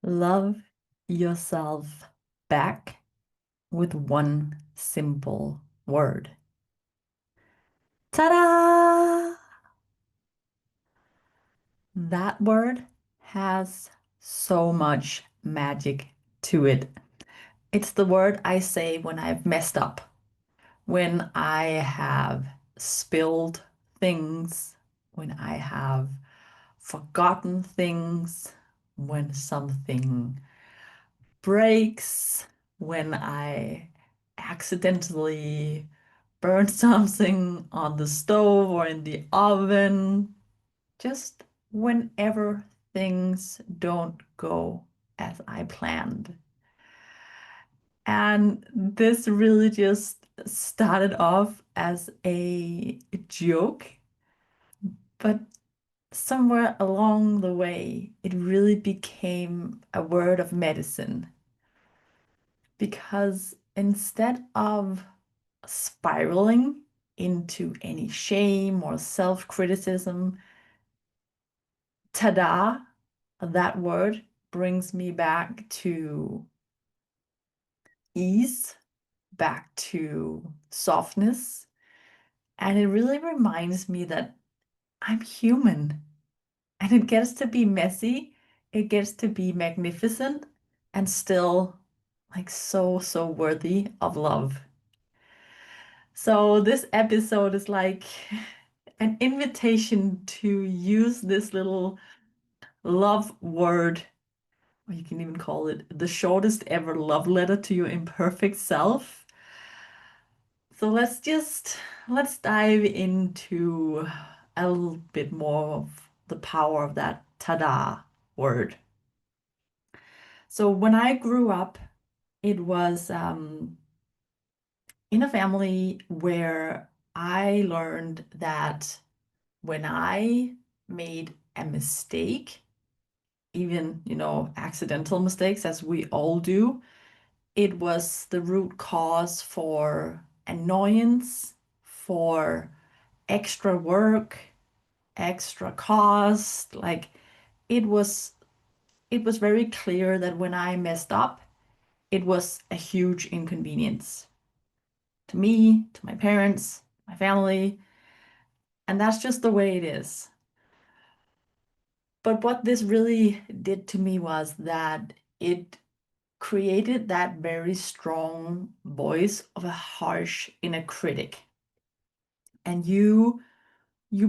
Love yourself back with one simple word. Ta-da! That word has so much magic to it. It's the word I say when I've messed up, when I have spilled things, when I have forgotten things, when something breaks, when I accidentally burn something on the stove or in the oven, just whenever things don't go as I planned. And this really just started off as a joke, but somewhere along the way, it really became a word of medicine because instead of spiraling into any shame or self-criticism, tada, that word brings me back to ease, back to softness, and it really reminds me that I'm human and it gets to be messy, it gets to be magnificent, and still like so worthy of love. So this episode is like an invitation to use this little love word, or you can even call it the shortest ever love letter to your imperfect self. So let's dive into a little bit more of the power of that tada word. So when I grew up, it was in a family where I learned that when I made a mistake, even, accidental mistakes, as we all do, it was the root cause for annoyance, for extra work, extra cost. Like it was very clear that when I messed up, it was a huge inconvenience to me, to my parents, my family, and that's just the way it is. But what this really did to me was that it created that very strong voice of a harsh inner critic. And you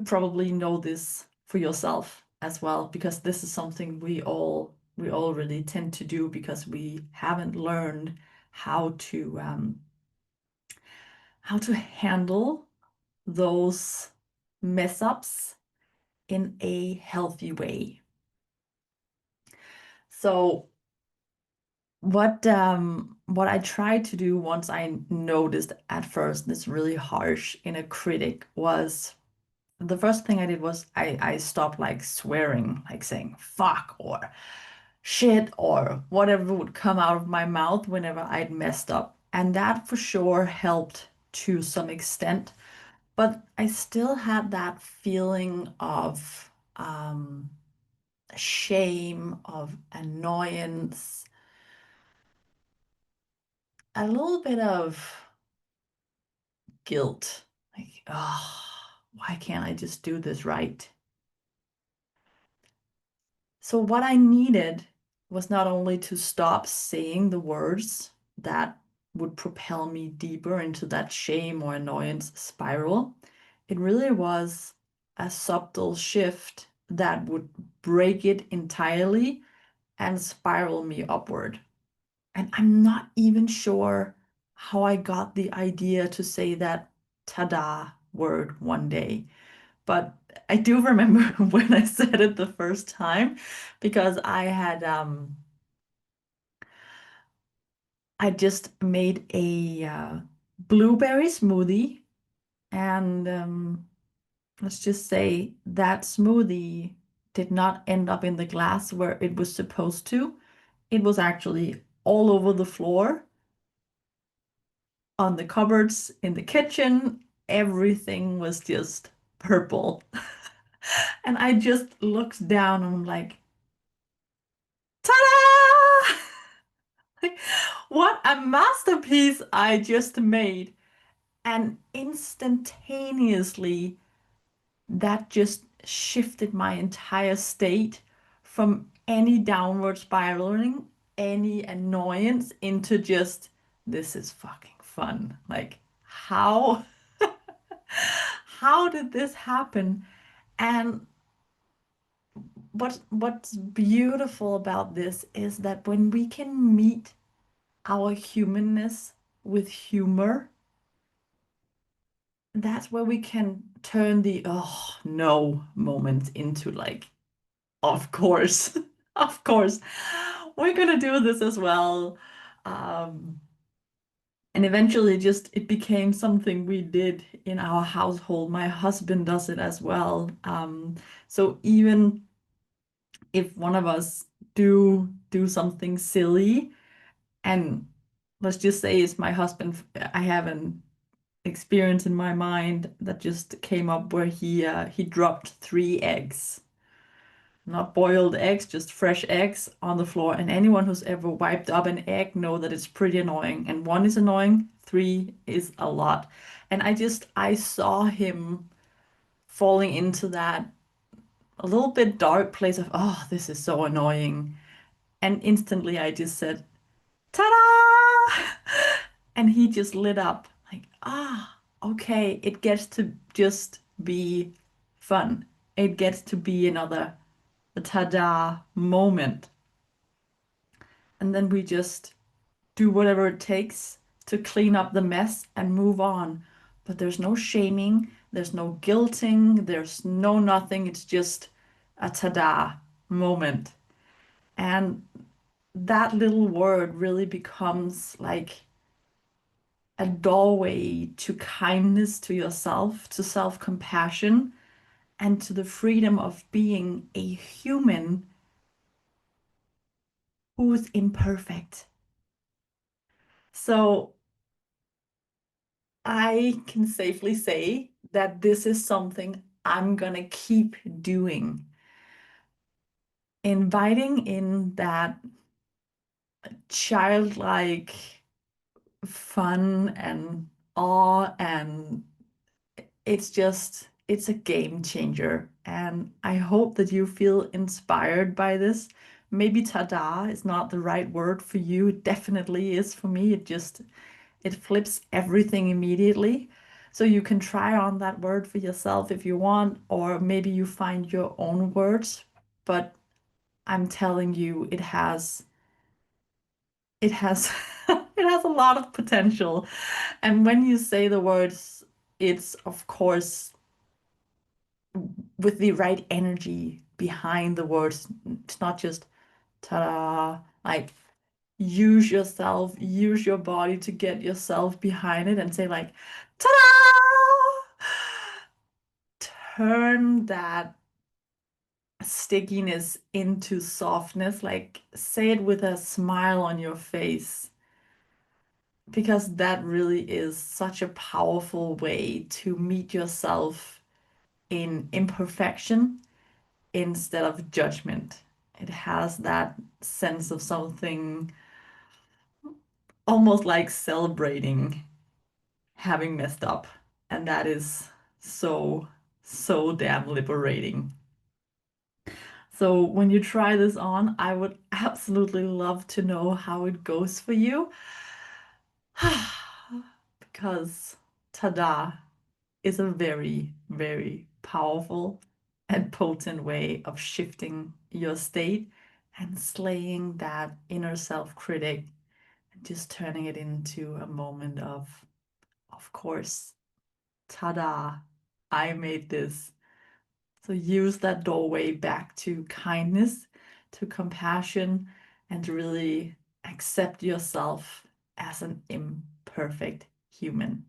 probably know this for yourself as well, because this is something we all really tend to do because we haven't learned how to handle those mess ups in a healthy way. So what I tried to do once I noticed at first this really harsh inner critic was the first thing I did was I stopped like swearing, like saying fuck or shit or whatever would come out of my mouth whenever I'd messed up. And that for sure helped to some extent. But I still had that feeling of shame, of annoyance, a little bit of guilt. Like, oh, why can't I just do this right? So, what I needed was not only to stop saying the words that would propel me deeper into that shame or annoyance spiral, it really was a subtle shift that would break it entirely and spiral me upward. And I'm not even sure how I got the idea to say that tada word one day. But I do remember when I said it the first time because I just made a blueberry smoothie, and let's just say that smoothie did not end up in the glass where it was supposed to. It was actually all over the floor, on the cupboards, in the kitchen. Everything was just purple. And I just looked down and I'm like, ta-da! What a masterpiece I just made. And instantaneously, that just shifted my entire state from any downward spiraling, any annoyance into just, this is fucking fun. Like, how, how did this happen? And what's beautiful about this is that when we can meet our humanness with humor, that's where we can turn the oh no moments into like, of course, of course, we're gonna do this as well. Um, and eventually just it became something we did in our household. My husband does it as well. So even if one of us do something silly, and let's just say it's my husband, I have an experience in my mind that just came up where he dropped 3 eggs, not boiled eggs, just fresh eggs on the floor. And anyone who's ever wiped up an egg know that it's pretty annoying. And one is annoying, three is a lot. And I saw him falling into that a little bit dark place of, oh, this is so annoying. And instantly I just said, ta-da! And he just lit up like, ah, okay, it gets to just be fun. It gets to be another ta-da moment. And then we just do whatever it takes to clean up the mess and move on. But there's no shaming, there's no guilting, there's no nothing. It's just a ta-da moment. And that little word really becomes like a doorway to kindness to yourself, to self-compassion, and to the freedom of being a human who's imperfect. So I can safely say that this is something I'm gonna keep doing. Inviting in that childlike fun and awe, and it's a game changer. And I hope that you feel inspired by this. Maybe Tadaaa is not the right word for you. It definitely is for me. It flips everything immediately. So you can try on that word for yourself if you want, or maybe you find your own words. But I'm telling you, it has it has a lot of potential. And when you say the words, it's of course with the right energy behind the words. It's not just ta-da, like use yourself, use your body to get yourself behind it and say like, ta-da! Turn that stickiness into softness, like say it with a smile on your face, because that really is such a powerful way to meet yourself in imperfection instead of judgment. It has that sense of something almost like celebrating having messed up. And that is so, so damn liberating. So when you try this on, I would absolutely love to know how it goes for you. Because tada is a very, very powerful and potent way of shifting your state and slaying that inner self-critic and just turning it into a moment of course, tada, I made this. So use that doorway back to kindness, to compassion, and to really accept yourself as an imperfect human.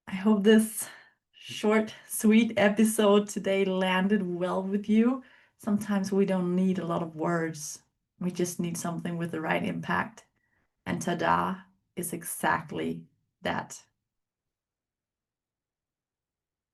I hope this short, sweet episode today landed well with you. Sometimes we don't need a lot of words. We just need something with the right impact. And Tada is exactly that.